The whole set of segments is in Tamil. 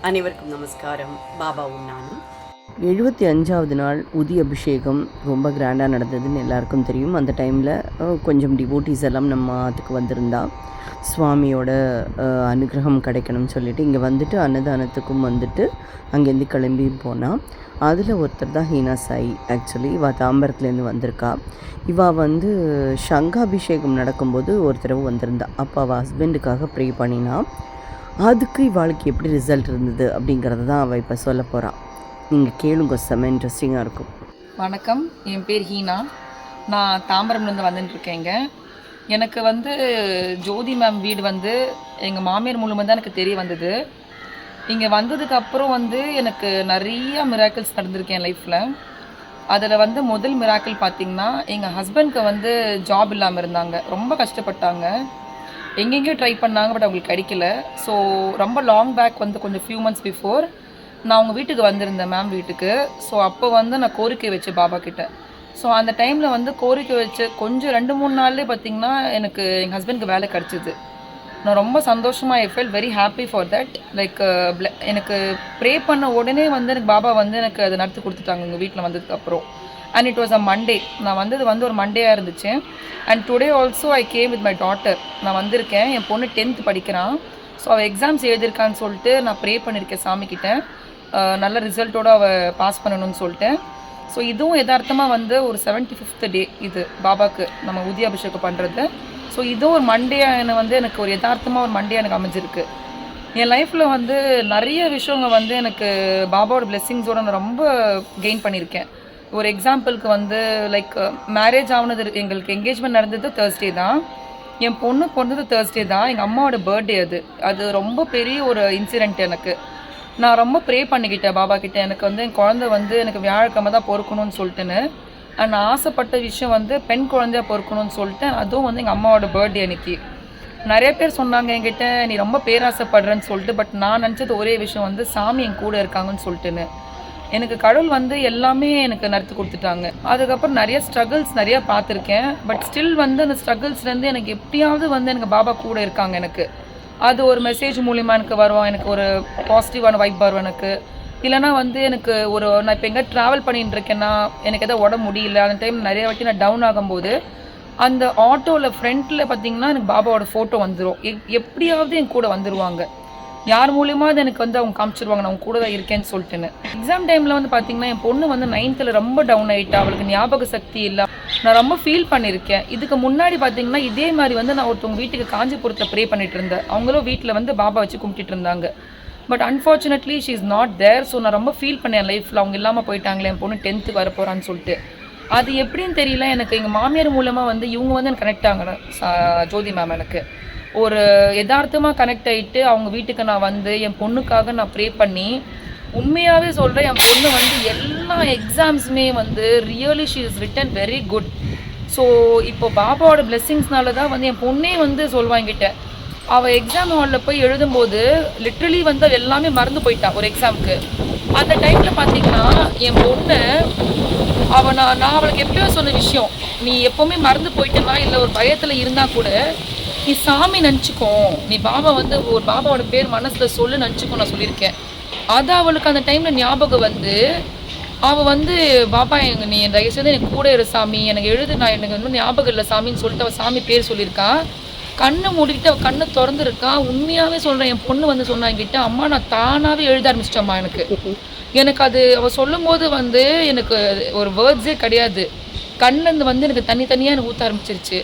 அனைவருக்கும் நமஸ்காரம். பாபாவும் நானும் 75வது நாள் உதி அபிஷேகம் ரொம்ப கிராண்டாக நடந்ததுன்னு எல்லாருக்கும் தெரியும். அந்த டைமில் கொஞ்சம் டிவோட்டிஸ் எல்லாம் நம்ம அதுக்கு வந்திருந்தா சுவாமியோட அனுகிரகம் கிடைக்கணும்னு சொல்லிட்டு இங்கே வந்துட்டு அன்னதானத்துக்கும் வந்துட்டு அங்கேருந்து கிளம்பி போனால் அதில் ஒருத்தர் தான் ஹீனா சாய். ஆக்சுவலி இவள் தாம்பரத்துலேருந்து வந்திருக்கா. இவள் வந்து சங்காபிஷேகம் நடக்கும்போது ஒரு தடவை வந்திருந்தா. அப்போ அவள் ஹஸ்பண்டுக்காக ப்ரே பண்ணினா. அதுக்கு இவாளுக்கு எப்படி ரிசல்ட் இருந்தது அப்படிங்கிறத தான் அவள் இப்போ சொல்ல போகிறான். நீங்கள் கேளுங்க, செம்ம இன்ட்ரெஸ்டிங்காக இருக்கும். வணக்கம், என் பேர் ஹீனா. நான் தாம்பரம்லேருந்து வந்துட்டுருக்கேங்க. எனக்கு வந்து ஜோதி மேம் வீடு வந்து எங்கள் மாமியார் மூலமாக தான் எனக்கு தெரிய வந்தது. இங்கே வந்ததுக்கப்புறம் வந்து எனக்கு நிறையா மிராக்கிள்ஸ் நடந்திருக்கு என் லைஃப்பில். அதில் வந்து முதல் மிராக்கிள் பார்த்திங்கன்னா, எங்கள் ஹஸ்பண்ட்க்கு வந்து ஜாப் இல்லாமல் இருந்தாங்க, ரொம்ப கஷ்டப்பட்டாங்க. எங்கெங்கேயோ ட்ரை பண்ணாங்க, பட் அவங்களுக்கு கிடைக்கல. ஸோ ரொம்ப லாங் பேக் வந்து கொஞ்சம் ஃபியூ மந்த்ஸ் பிஃபோர் நான் அவங்க வீட்டுக்கு வந்திருந்தேன், மேம் வீட்டுக்கு. ஸோ அப்போ வந்து நான் கோரிக்கை வச்சேன் பாபா கிட்ட. ஸோ அந்த டைமில் வந்து கோரிக்கை வச்சு கொஞ்சம் 2-3 நாள்லேயே பார்த்திங்கன்னா எனக்கு எங்கள் ஹஸ்பண்டுக்கு வேலை கிடச்சிது. நான் ரொம்ப சந்தோஷமாக, I fell very happy for that. Like எனக்கு ப்ரே பண்ண உடனே வந்து எனக்கு பாபா வந்து எனக்கு அதை நடத்தி கொடுத்துட்டாங்க எங்கள் வீட்டில் வந்ததுக்கப்புறம். And it was a Monday. நான் வந்தது வந்து ஒரு மண்டேயாக இருந்துச்சு. And today also I came with my daughter. நான் வந்திருக்கேன், என் பொண்ணு 10th படிக்கிறான். ஸோ அவள் எக்ஸாம்ஸ் எழுதியிருக்கான்னு சொல்லிட்டு நான் ப்ரே பண்ணியிருக்கேன் சாமிக்கிட்ட, நல்ல ரிசல்ட்டோடு அவள் பாஸ் பண்ணணும்னு சொல்லிட்டு. ஸோ இதுவும் யதார்த்தமாக வந்து ஒரு 75th டே இது பாபாவுக்கு நம்ம உதி அபிஷேகம் பண்ணுறது. ஸோ இதுவும் ஒரு மண்டேயாக வந்து எனக்கு ஒரு யதார்த்தமாக ஒரு மண்டே எனக்கு அமைஞ்சிருக்கு. என் லைஃப்பில் வந்து நிறைய விஷயங்கள் வந்து எனக்கு பாபாவோட பிளெஸ்ஸிங்ஸோடு நான் ரொம்ப கெயின் பண்ணியிருக்கேன். ஒரு எக்ஸாம்பிளுக்கு வந்து லைக் மேரேஜ் ஆனது, எங்களுக்கு என்கேஜ்மெண்ட் நடந்தது தேர்ஸ்டே தான், என் பொண்ணு பிறந்தது தேர்ஸ்டே தான், எங்கள் அம்மாவோட பர்த்டே அது ரொம்ப பெரிய ஒரு இன்சிடெண்ட் எனக்கு. நான் ரொம்ப ப்ரே பண்ணிக்கிட்டேன் பாபா கிட்டே, எனக்கு வந்து என் குழந்தை வந்து எனக்கு வியாழக்கிழமை தான் பொறுக்கணும்னு சொல்லிட்டுன்னு. நான் ஆசைப்பட்ட விஷயம் வந்து பெண் குழந்தையா பொறுக்கணும்னு சொல்லிட்டு, அதுவும் வந்து எங்கள் அம்மாவோட பர்த்டே அன்னைக்கு. நிறைய பேர் சொன்னாங்க என்கிட்ட, நீ ரொம்ப பேராசைப்படுறேன்னு சொல்லிட்டு. பட் நான் நினச்சது ஒரே விஷயம் வந்து சாமி என் கூட இருக்காங்கன்னு சொல்லிட்டுன்னு. எனக்கு கடவுள் வந்து எல்லாமே எனக்கு நடத்தி கொடுத்துட்டாங்க. அதுக்கப்புறம் நிறைய ஸ்ட்ரகிள்ஸ் நிறையா பார்த்துருக்கேன். பட் ஸ்டில் வந்து அந்த ஸ்ட்ரகிள்ஸ்லேருந்து எனக்கு எப்படியாவது வந்து எனக்கு பாபா கூட இருக்காங்க. எனக்கு அது ஒரு மெசேஜ் மூலிமா எனக்கு வரும், எனக்கு ஒரு பாசிட்டிவான வைப் வரும் எனக்கு. இல்லைனா வந்து எனக்கு நான் இப்போ எங்கே ட்ராவல் பண்ணிட்டு இருக்கேன்னா, எனக்கு எதாவது உடம்பு முடியல, அந்த டைம் நிறைய வாட்டி நான் டவுன் ஆகும்போது அந்த ஆட்டோவில் ஃப்ரண்ட்டில் பார்த்திங்கன்னா எனக்கு பாபாவோட ஃபோட்டோ வந்துடும். எப்படியாவது என் கூட வந்துடுவாங்க. யார் மூலியமாக எனக்கு வந்து அவங்க காமிச்சிருவாங்க நான் அவங்க கூட தான் இருக்கேன்னு சொல்லிட்டுன்னு. எக்ஸாம் டைமில் வந்து பார்த்திங்கன்னா என் பொண்ணு வந்து 9th ரொம்ப டவுன் ஆகிட்டா, அவளுக்கு ஞாபக சக்தி இல்லை. நான் ரொம்ப ஃபீல் பண்ணியிருக்கேன். இதுக்கு முன்னாடி பார்த்திங்கன்னா இதே மாதிரி வந்து நான் ஒருத்தவங்க வீட்டுக்கு காஞ்சிபுரத்தில் ப்ரே பண்ணிட்டு இருந்தேன். அவங்களும் வீட்டில் வந்து பாபா வச்சு கும்பிட்டுட்டு இருந்தாங்க. But unfortunately she is not there. So நான் ரொம்ப ஃபீல் பண்ணேன் லைஃப்பில், அவங்க இல்லாமல் போயிட்டாங்களே, என் பொண்ணு 10th வர போகிறான்னு சொல்லிட்டு. அது எப்படின்னு தெரியல, எனக்கு எங்கள் மாமியார் மூலமாக வந்து இவங்க வந்து எனக்கு கனெக்ட் ஆகலை, ஜோதி மேம். எனக்கு ஒரு யதார்த்தமாக கனெக்ட் ஆகிட்டு அவங்க வீட்டுக்கு நான் வந்து என் பொண்ணுக்காக நான் ப்ரே பண்ணி, உண்மையாகவே சொல்கிறேன், என் பொண்ணு வந்து எல்லா எக்ஸாம்ஸுமே வந்து really she is written very good. So இப்போ பாபாவோட பிளெஸ்ஸிங்ஸ்னால தான் வந்து என் பொண்ணே வந்து சொல்லுவாங்கிட்ட, அவள் எக்ஸாம் ஹாலில் போய் எழுதும்போது லிட்ரலி வந்து எல்லாமே மறந்து போயிட்டான் ஒரு எக்ஸாமுக்கு. அந்த டைமில் பார்த்திங்கன்னா என் பொண்ணு நான் அவளுக்கு எப்பயோ சொன்ன விஷயம், நீ எப்போவுமே மறந்து போயிட்டேன்னா இல்லை ஒரு பயத்தில் இருந்தால் கூட நீ சாமி நினச்சிக்கோ, நீ பாபா வந்து ஒரு பாபாவோட பேர் மனசில் சொல்லு நினச்சிக்கோ நான் சொல்லியிருக்கேன். அது அவளுக்கு அந்த டைமில் ஞாபகம் வந்து அவள் வந்து பாபா நீ என் தயவுசெய்து எனக்கு கூட இரு சாமி, எனக்கு எனக்கு வந்து ஞாபகம் இல்லை சாமின்னு சொல்லிட்டு அவள் சாமி பேர் சொல்லியிருக்கா. கண்ணை மூடிக்கிட்டு அவள் கண்ணை திறந்துருக்கா. உண்மையாகவே சொல்கிறேன், என் பொண்ணு வந்து சொன்னாங்கிட்ட, அம்மா நான் தானாகவே எழுத ஆரம்பிச்சிட்டம்மா. எனக்கு அது அவள் சொல்லும் போது வந்து எனக்கு ஒரு வேர்ட்ஸே கிடையாது, கண்ணிலேருந்து வந்து எனக்கு தனித்தனியாக எனக்கு ஊற்ற ஆரம்பிச்சிருச்சு.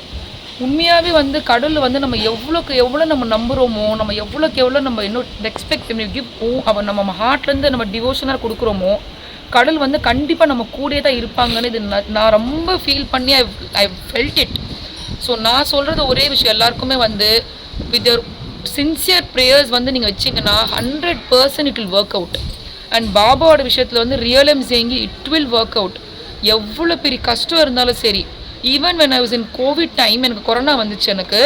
உண்மையாகவே வந்து கடவுள் வந்து நம்ம எவ்வளோக்கு எவ்வளோ நம்ம நம்புகிறோமோ, நம்ம எவ்வளோக்கு எவ்வளோ நம்ம இன்னும் ரெஸ்பெக்ட் கிவ் அவன் நம்ம ஹார்ட்லேருந்து நம்ம டிவோஷனாக கொடுக்குறோமோ, கடவுள் வந்து கண்டிப்பாக நம்ம கூடயே தான் இருப்பாங்கன்னு இது நான் ரொம்ப ஃபீல் பண்ணி ஐ ஃபெல்ட் இட். ஸோ நான் சொல்கிறது ஒரே விஷயம், எல்லாருக்குமே வந்து வித் யுவர் சின்சியர் ப்ரேயர்ஸ் வந்து நீங்கள் வச்சிங்கன்னா 100% it will work out. And பாபாவோட விஷயத்தில் வந்து ரியல் எம் சேங்கி இட் வில் ஒர்க் அவுட். எவ்வளோ பெரிய கஷ்டம் இருந்தாலும் சரி. Even when I was in covid time, எனக்கு கொரோனா வந்துச்சு. எனக்கு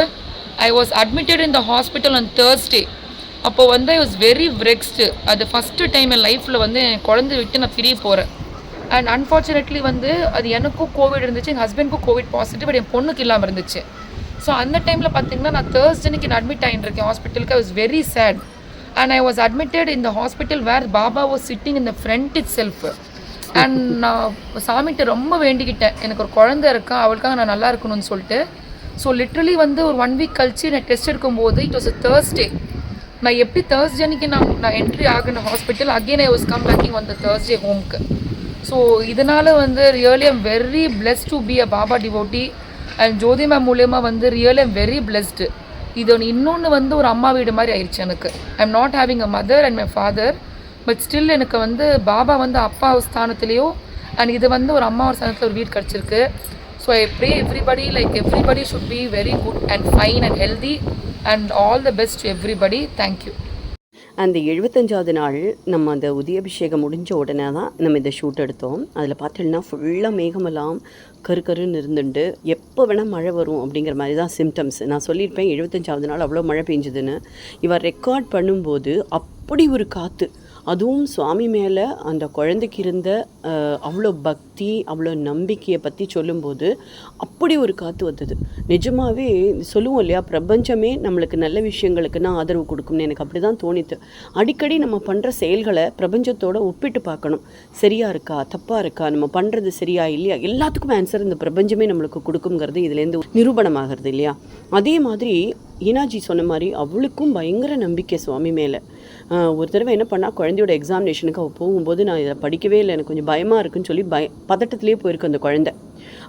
I was admitted in the hospital on Thursday. அப்போது வந்து ஐ வாஸ் வெரி வெக்ஸ்டு. அது ஃபஸ்ட்டு டைம் என் லைஃப்பில் வந்து என் குழந்தை விட்டு நான் பிரிய போகிறேன். அண்ட் அன்ஃபார்ச்சுனேட்லி வந்து அது எனக்கும் கோவிட் இருந்துச்சு, எங்கள் ஹஸ்பண்டுக்கும் கோவிட் பாசிட்டிவ், பட் என் பொண்ணுக்கு இல்லாமல் இருந்துச்சு. ஸோ அந்த டைமில் பார்த்திங்கன்னா நான் தேர்ஸ்டே அன்னைக்கு நான் அட்மிட் ஆகிட்டு இருக்கேன் ஹாஸ்பிட்டலுக்கு. I was very sad. and I was admitted in the hospital where Baba was sitting in the front itself. And நான் சாமிகிட்ட ரொம்ப வேண்டிக்கிட்டேன், எனக்கு ஒரு குழந்தை இருக்கா, அவளுக்காக நான் நல்லா இருக்கணும்னு சொல்லிட்டு. ஸோ லிட்ரலி வந்து ஒரு 1 வீக் கழிச்சு நான் டெஸ்ட் எடுக்கும்போது இட் வாஸ் அ Thursday. நான் எப்படி Thursday அன்னைக்கு நான் என்ட்ரி ஆகின hospital, again I was come backing on the Thursday ஹோம்க்கு. ஸோ இதனால் வந்து really I'm very blessed to be a Baba devotee. And Jyoti ma'am மூலயமா வந்து ரியலி ஐம் வெரி பிளெஸ்டு. இது இன்னொன்று வந்து ஒரு அம்மா வீடு மாதிரி ஆயிடுச்சு எனக்கு. I am not having a mother and my father, but still எனக்கு வந்து பாபா வந்து அப்பா ஸ்தானத்துலேயோ அண்ட் இது வந்து ஒரு அம்மா ஒரு ஸ்தானத்தில் ஒரு வீடு கிடச்சிருக்கு. So I pray everybody should be very good and fine and healthy and all the best to everybody. Thank you. அந்த 75வது நாள் நம்ம அந்த உதயாபிஷேகம் முடிஞ்ச உடனே தான் நம்ம இந்த ஷூட் எடுத்தோம். அதில் பார்த்தீங்கன்னா ஃபுல்லாக மேகமெல்லாம் கருன்னு இருந்துட்டு எப்போ வேணால் மழை வரும் அப்படிங்கிற மாதிரி தான் சிம்டம்ஸ். நான் சொல்லியிருப்பேன் 75வது நாள் அவ்வளோ மழை பெஞ்சுதுன்னு. இவர் ரெக்கார்ட் பண்ணும்போது அப்படி ஒரு காற்று, அதுவும் சுவாமி மேலே அந்த குழந்தைக்கு இருந்த அவ்வளோ பக்தி அவ்வளோ நம்பிக்கையை பற்றி சொல்லும்போது அப்படி ஒரு காற்று வந்தது. நிஜமாகவே சொல்லுவோம் இல்லையா, பிரபஞ்சமே நம்மளுக்கு நல்ல விஷயங்களுக்குன்னா ஆதரவு கொடுக்கும்னு எனக்கு அப்படி தான் தோணித்து. அடிக்கடி நம்ம பண்ணுற செயல்களை பிரபஞ்சத்தோடு ஒப்பிட்டு பார்க்கணும். சரியாக இருக்கா தப்பாக இருக்கா, நம்ம பண்ணுறது சரியா இல்லையா, எல்லாத்துக்கும் ஆன்சர் இந்த பிரபஞ்சமே நம்மளுக்கு கொடுக்குங்கிறது இதுலேருந்து நிரூபணமாகிறது இல்லையா. அதே மாதிரி ஈனாஜி சொன்ன மாதிரி அவளுக்கும் பயங்கர நம்பிக்கை சுவாமி மேலே. ஒரு தடவை என்ன பண்ணால், குழந்தையோட எக்ஸாமினேஷனுக்கு அவள் போகும்போது நான் இதை படிக்கவே இல்லை, எனக்கு கொஞ்சம் பயமாக இருக்குன்னு சொல்லி பதட்டத்திலே போயிருக்கு அந்த குழந்தை.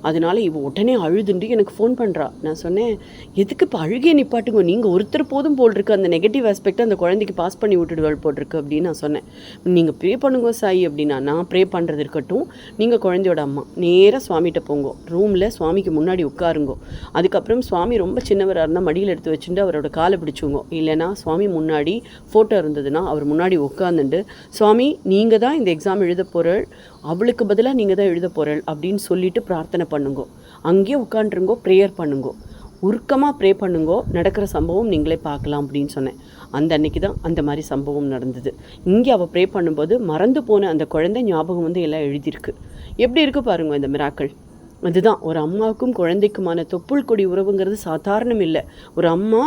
அதனால இவள் உடனே அழுதுண்டு எனக்கு ஃபோன் பண்ணுறா. நான் சொன்னேன், எதுக்கு இப்போ அழுகிய நிப்பாட்டுங்க, நீங்கள் ஒருத்தர் போதும் போல் இருக்கு, அந்த நெகட்டிவ் ஆஸ்பெக்ட் அந்த குழந்தைக்கு பாஸ் பண்ணி விட்டுடுவாள் போட்டிருக்கு அப்படின்னு நான் சொன்னேன். நீங்கள் ப்ரே பண்ணுங்க சாய் அப்படின்னா. நான் ப்ரே பண்ணுறது இருக்கட்டும், நீங்கள் குழந்தையோட அம்மா நேராக சுவாமிகிட்ட போங்கோ, ரூமில் சுவாமிக்கு முன்னாடி உட்காருங்கோ. அதுக்கப்புறம் சுவாமி ரொம்ப சின்னவராக இருந்தால் மடியில் எடுத்து வச்சுட்டு அவரோட காலை பிடிச்சுங்கோ. இல்லைனா சுவாமி முன்னாடி ஃபோட்டோ இருந்ததுன்னா அவர் முன்னாடி உட்காந்துட்டு, சுவாமி நீங்கள் தான் இந்த எக்ஸாம் எழுத போகிறள், அவளுக்கு பதிலாக நீங்கள் தான் எழுத போகிறள் அப்படின்னு சொல்லிட்டு பிரார்த்தனை பண்ணுங்கோ. அங்கேயே உட்காண்ட்ருங்கோ, ப்ரேயர் பண்ணுங்கோ, உருக்கமாக ப்ரே பண்ணுங்கோ, நடக்கிற சம்பவம் நீங்களே பார்க்கலாம் அப்படின்னு சொன்னேன். அந்த அன்னைக்கு தான் அந்த மாதிரி சம்பவம் நடந்தது. இங்கே அவள் ப்ரே பண்ணும்போது மறந்து போன அந்த குழந்தை ஞாபகம் வந்து எல்லாம் எழுதியிருக்கு. எப்படி இருக்குது பாருங்க இந்த மிராக்கள். அதுதான் ஒரு அம்மாவுக்கும் குழந்தைக்குமான தொப்புள் கொடி உறவுங்கிறது சாதாரணம் இல்லை. ஒரு அம்மா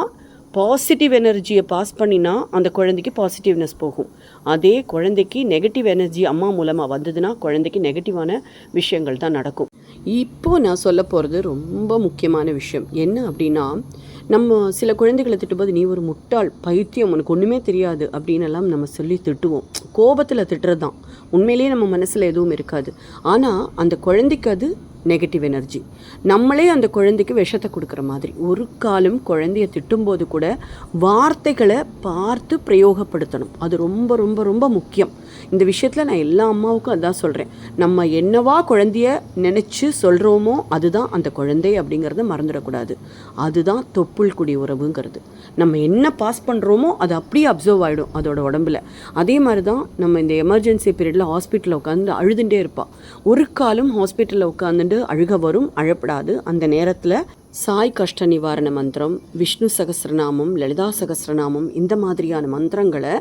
பாசிட்டிவ் எனர்ஜியை பாஸ் பண்ணினா அந்த குழந்தைக்கு பாசிட்டிவ்னஸ் போகும். அதே குழந்தைக்கு நெகட்டிவ் எனர்ஜி அம்மா மூலமாக வந்ததுன்னா குழந்தைக்கு நெகட்டிவான விஷயங்கள் தான் நடக்கும். இப்போது நான் சொல்ல போகிறது ரொம்ப முக்கியமான விஷயம் என்ன அப்படின்னா, நம்ம சில குழந்தைகளை திட்டும்போது நீ ஒரு முட்டாள் பைத்தியம் உனக்கு ஒன்றுமே தெரியாது அப்படின்னு எல்லாம் நம்ம சொல்லி திட்டுவோம். கோபத்தில் திட்டுறது தான், உண்மையிலேயே நம்ம மனசில் எதுவும் இருக்காது. ஆனால் அந்த குழந்தைக்கு அது நெகட்டிவ் எனர்ஜி. நம்மளே அந்த குழந்தைக்கு விஷத்தை கொடுக்குற மாதிரி. ஒரு காலம் குழந்தைய திட்டும்போது கூட வார்த்தைகளை பார்த்து பிரயோகப்படுத்தணும். அது ரொம்ப ரொம்ப ரொம்ப முக்கியம். இந்த விஷயத்தில் நான் எல்லா அம்மாவுக்கும் அதான் சொல்கிறேன். நம்ம என்னவா குழந்தைய நினச்சி சொல்கிறோமோ அதுதான் அந்த குழந்தை அப்படிங்கிறத மறந்துடக்கூடாது. அதுதான் தொப்புள் குடி உறவுங்கிறது. நம்ம என்ன பாஸ் பண்ணுறோமோ அது அப்படியே அப்சர்வ் ஆகிடும் அதோட உடம்புல. அதே மாதிரி தான் நம்ம இந்த எமர்ஜென்சி பீரியடில் ஹாஸ்பிட்டலில் உட்காந்து அழுதுகிட்டே இருப்பாள். ஒரு காலம் ஹாஸ்பிட்டலில் உட்காந்துட்டு அழுக வரும், அழப்படாது. அந்த நேரத்தில் சாய் கஷ்ட நிவாரண மந்திரம், விஷ்ணு சகஸ்ரநாமம், லலிதா சகஸ்ரநாமம், இந்த மாதிரியான மந்திரங்களை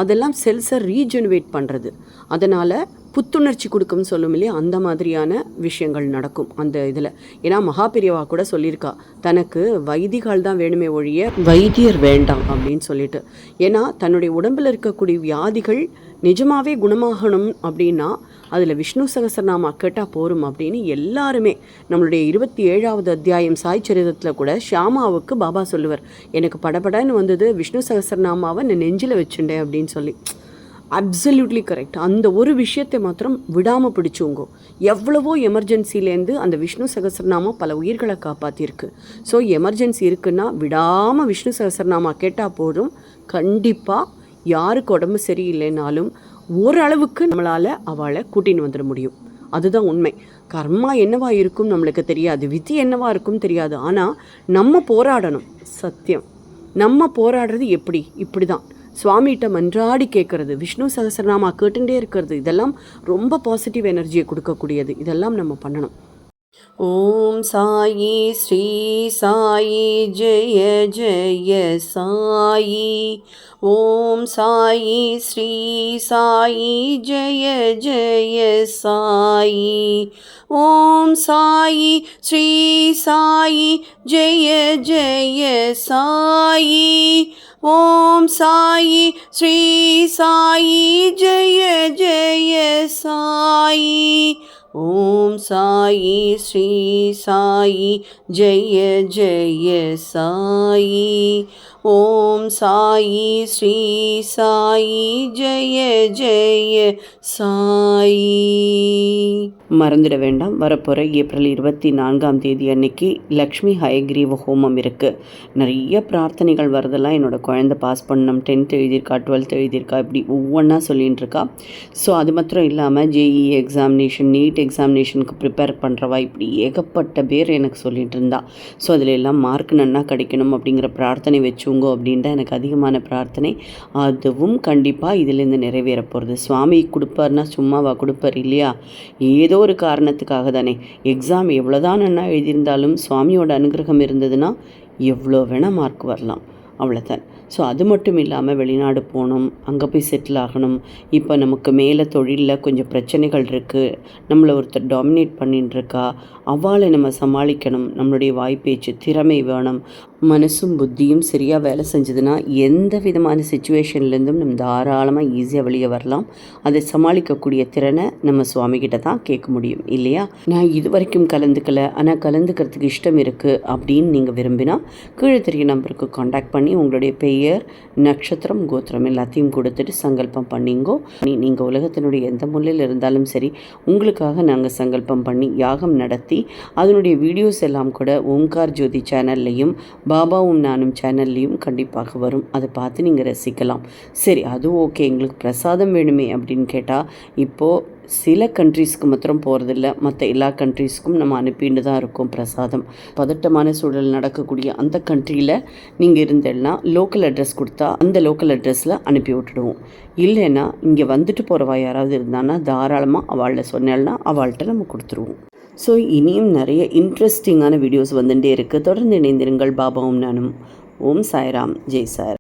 அதெல்லாம் செல்ஸை ரீஜெனுவேட் பண்ணுறது. அதனால் புத்துணர்ச்சி கொடுக்கும்னு சொல்லும் இல்லையா, அந்த மாதிரியான விஷயங்கள் நடக்கும் அந்த இதில். ஏன்னா மகாபிரியவா கூட சொல்லியிருக்கா, தனக்கு வைதிகால் தான் வேணுமே ஒழிய வைத்தியர் வேண்டாம் அப்படின்னு சொல்லிட்டு. ஏன்னா தன்னுடைய உடம்பில் இருக்கக்கூடிய வியாதிகள் நிஜமாகவே குணமாகணும் அப்படின்னா அதில் விஷ்ணு சகஸ்ரநாமா கேட்டால் போரும் அப்படின்னு எல்லாருமே. நம்மளுடைய 27வது அத்தியாயம் சாய் சரிதத்தில் கூட ஷியாமாவுக்கு பாபா சொல்லுவார், எனக்கு படபடன்னு வந்தது, விஷ்ணு சகஸ்ரநாமாவை நான் நெஞ்சில் வச்சுட்டேன் அப்படின்னு சொல்லி. Absolutely correct. அந்த ஒரு விஷயத்தை மாத்திரம் விடாமல் பிடிச்சோங்கோ. எவ்வளவோ எமர்ஜென்சிலேருந்து அந்த விஷ்ணு சகஸ்ரநாமம் பல உயிர்களை காப்பாற்றிருக்கு. ஸோ எமர்ஜென்சி இருக்குன்னா விடாமல் விஷ்ணு சகஸ்ரநாமா கேட்டால் போதும். கண்டிப்பாக யாருக்கு உடம்பு சரியில்லைனாலும் ஓரளவுக்கு நம்மளால் அவளை கூட்டின்னு வந்துட முடியும். அதுதான் உண்மை. கர்மா என்னவா இருக்கும் நம்மளுக்கு தெரியாது, விதி என்னவா இருக்கும் தெரியாது. ஆனால் நம்ம போராடணும். சத்தியம், நம்ம போராடுறது எப்படி? இப்படி தான் சுவாமிகிட்ட மன்றாடி கேட்குறது, விஷ்ணு சகஸ்ரநாமா கேட்டுட்டே இருக்கிறது, இதெல்லாம் ரொம்ப பாசிட்டிவ் எனர்ஜியை கொடுக்கக்கூடியது. இதெல்லாம் நம்ம பண்ணணும். ஓம் சாயி ஸ்ரீ சாயி ஜெய ஜெய சாயி. ஓம் சாயி ஸ்ரீ சாயி ஜெய ஜெய சாயி. ஓம் சாயி ஸ்ரீ சாயி ஜெய ஜெய சாயி. ஓம் சாயி ஸ்ரீ சாயி ஜெய ஜெய சாயி. ஓம் சாயி ஸ்ரீ சாயி ஜெய ஜெய சாயி. ஓம் சாயி ஸ்ரீ சாயி ஜெய ஜெய சாயி. மறந்துட வேண்டாம், வரப்போகிற ஏப்ரல் 24 அன்னைக்கு லக்ஷ்மி ஹயக்ரீவ ஹோமம் இருக்குது. நிறைய பிரார்த்தனைகள் வரதெல்லாம் என்னோடய குழந்தை பாஸ் பண்ணணும், 10th எழுதியிருக்கா, 12th எழுதியிருக்கா, இப்படி ஒவ்வொன்றா சொல்லிகிட்டு இருக்கா. ஸோ அது மாத்திரம் இல்லாமல் ஜேஇ எக்ஸாமினேஷன், நீட் எக்ஸாமினேஷனுக்கு ப்ரிப்பேர் பண்ணுறவா, இப்படி ஏகப்பட்ட பேர் எனக்கு சொல்லிகிட்டு இருந்தா. ஸோ அதில் எல்லாம் மார்க் நன்னா கிடைக்கணும் அப்படிங்கிற பிரார்த்தனை வச்சுங்க அப்படின்ட்டு எனக்கு அதிகமான பிரார்த்தனை. அதுவும் கண்டிப்பாக இதிலேருந்து நிறைவேற போகிறது. சுவாமி கொடுப்பார்னா சும்மாவா கொடுப்பார் இல்லையா? ஏதோ ஒரு காரணத்துக்காக தானே. எக்ஸாம் எவ்வளோதான் நன்னா எழுதியிருந்தாலும் சுவாமியோட அனுகிரகம் இருந்ததுன்னா எவ்வளோ வேணால் மார்க் வரலாம், அவ்வளோதான். ஸோ அது மட்டும் இல்லாமல் வெளிநாடு போகணும், அங்கே போய் செட்டில் ஆகணும். இப்போ நமக்கு மேலே தொழிலில் கொஞ்சம் பிரச்சனைகள் இருக்குது, நம்மளை ஒருத்தர் டாமினேட் பண்ணின்னு இருக்கா, அவளை நம்ம சமாளிக்கணும். நம்மளுடைய வாய்ப்பேச்சு திறமை வேணும். மனசும் புத்தியும் சரியாக வேலை செஞ்சதுன்னா எந்த விதமான சுச்சுவேஷன்லேருந்தும் நம்ம தாராளமாக ஈஸியாக வெளியே வரலாம். அதை சமாளிக்கக்கூடிய திறனை நம்ம சுவாமிகிட்ட தான் கேட்க முடியும் இல்லையா? நான் இது வரைக்கும் கலந்துக்கலை, ஆனால் கலந்துக்கிறதுக்கு இஷ்டம் இருக்குது அப்படின்னு நீங்கள் விரும்பினா கீழே தெரிய நம்பருக்கு காண்டாக்ட் பண்ணி உங்களுடைய பெயர், நட்சத்திரம், கோத்திரம் எல்லாத்தையும் கொடுத்துட்டு சங்கல்பம் பண்ணிங்கோ. நீங்கள் உலகத்தினுடைய எந்த மூலையில் இருந்தாலும் சரி, உங்களுக்காக நாங்கள் சங்கல்பம் பண்ணி யாகம் நடத்தி அதனுடைய வீடியோஸ் எல்லாம் கூட ஓம்கார் ஜோதி சேனல்லையும் பாபாவும் நானும் சேனல்லையும் கண்டிப்பாக வரும். அதை பார்த்து நீங்கள் ரசிக்கலாம். சரி, அது ஓகே. எங்களுக்கு பிரசாதம் வேணுமே அப்படின்னு கேட்டால் இப்போது சில கண்ட்ரீஸ்க்கு மாத்திரம் போகிறதில்ல, மற்ற எல்லா கண்ட்ரீஸ்க்கும் நம்ம அனுப்பிட்டு தான் இருக்கோம் பிரசாதம். பதட்டமான சூழல் நடக்கக்கூடிய அந்த கண்ட்ரியில் நீங்கள் இருந்தேன்னா லோக்கல் அட்ரஸ் கொடுத்தா அந்த லோக்கல் அட்ரஸில் அனுப்பி விட்டுடுவோம். இல்லைன்னா இங்கே வந்துட்டு போகிறவா யாராவது இருந்தான்னா தாராளமாக அவள்கிட்ட சொன்னேன்னா அவள்கிட்ட நம்ம கொடுத்துருவோம். ஸோ இனியும் நிறைய இன்ட்ரெஸ்டிங்கான வீடியோஸ் வந்துட்டே இருக்குது. தொடர்ந்து இணைந்திருங்கள். பாபாவும் நானும். ஓம் சாய்ராம், ஜெய் சாய்.